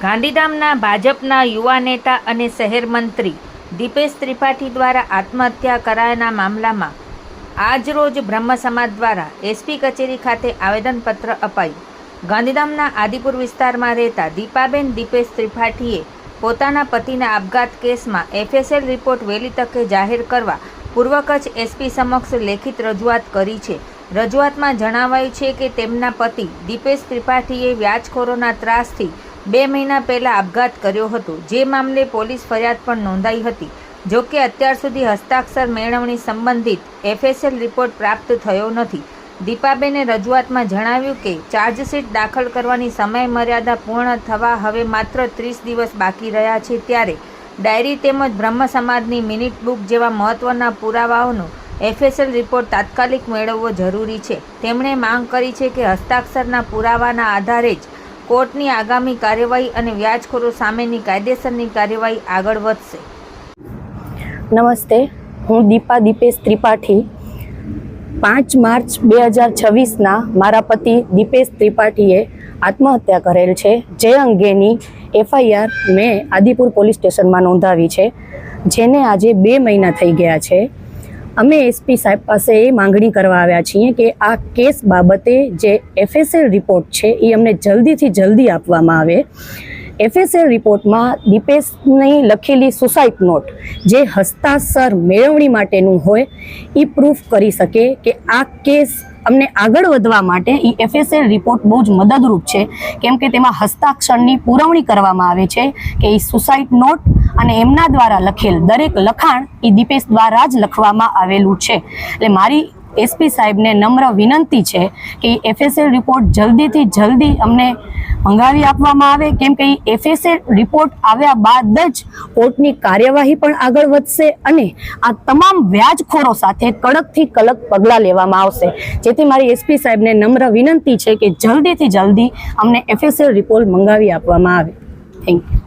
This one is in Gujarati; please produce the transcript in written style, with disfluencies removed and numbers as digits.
ગાંધીધામના ભાજપના યુવા નેતા અને શહેર મંત્રી દીપેશ ત્રિપાઠી દ્વારા આત્મહત્યા કરાયાના મામલામાં આજરોજ બ્રહ્મ સમાજ દ્વારા એસપી કચેરી ખાતે આવેદનપત્ર અપાયું. ગાંધીધામના આદિપુર વિસ્તારમાં રહેતા દીપાબેન દીપેશ ત્રિપાઠીએ પોતાના પતિના આપઘાત કેસમાં એફએસએલ રિપોર્ટ વહેલી તકે જાહેર કરવા પૂર્વ કચ્છ એસપી સમક્ષ લેખિત રજૂઆત કરી છે. રજૂઆતમાં જણાવાયું છે કે તેમના પતિ દીપેશ ત્રિપાઠીએ વ્યાજખોરોના ત્રાસથી 2 મહિના પહેલાં આપઘાત કર્યો હતો, જે મામલે પોલીસ ફરિયાદ પણ નોંધાઈ હતી. જોકે અત્યાર સુધી હસ્તાક્ષર મેળવણી સંબંધિત એફએસએલ રિપોર્ટ પ્રાપ્ત થયો નથી. દીપાબેને રજૂઆતમાં જણાવ્યું કે ચાર્જશીટ દાખલ કરવાની સમયમર્યાદા પૂર્ણ થવા હવે માત્ર 30 દિવસ બાકી રહ્યા છે, ત્યારે ડાયરી તેમજ બ્રહ્મ સમાજની મિનિટ બુક જેવા મહત્ત્વના પુરાવાઓનો એફએસએલ રિપોર્ટ તાત્કાલિક મેળવવો જરૂરી છે. તેમણે માંગ કરી છે કે હસ્તાક્ષરના પુરાવાના આધારે જ કોર્ટની આગામી કાર્યવાહી અને વ્યાજખોરો સામેની કાયદેસરની કાર્યવાહી આગળ વધશે. નમસ્તે, હું દીપા દીપેશ ત્રિપાઠી 5 માર્ચ 2026ના મારા પતિ દીપેશ ત્રિપાઠીએ આત્મહત્યા કરેલ છે, જે અંગેની એફઆઈઆર મેં આદિપુર પોલીસ સ્ટેશનમાં નોંધાવી છે, જેને આજે 2 મહિના થઈ ગયા છે. અમે એસપી સાહેબ પાસે એ માંગણી કરવા આવ્યા છીએ કે આ કેસ બાબતે જે એફએસએલ રિપોર્ટ છે એ અમને જલ્દીથી જલ્દી આપવામાં આવે. એફએસએલ રિપોર્ટમાં દીપેશની લખેલી સુસાઇડ નોટ જે હસ્તાક્ષર મેળવણી માટેનું હોય એ પ્રૂફ કરી શકે કે આ કેસ અમને આગળ વધવા માટે એ એફએસએલ રિપોર્ટ બહુ જ મદદરૂપ છે, કેમ કે તેમાં હસ્તાક્ષરની પુરવણી કરવામાં આવે છે કે એ સુસાઇડ નોટ અને એમના દ્વારા લખેલ દરેક લખાણ એ દીપેશ દ્વારા જ લખવામાં આવેલું છે. એટલે મારી એસપી સાહેબને નમ્ર વિનંતી છે કે એફએસએલ રિપોર્ટ જલ્દીથી જલ્દી અમને મંગાવી આપવામાં આવે, કેમ કે એફએસએલ રિપોર્ટ આવ્યા બાદ જ કોર્ટની કાર્યવાહી પણ આગળ વધશે અને આ તમામ વ્યાજખોરો સાથે કડકથી કડક પગલાં લેવામાં આવશે. જેથી મારી એસપી સાહેબને નમ્ર વિનંતી છે કે જલ્દીથી જલ્દી અમને એફએસએલ રિપોર્ટ મંગાવી આપવામાં આવે. Thank you.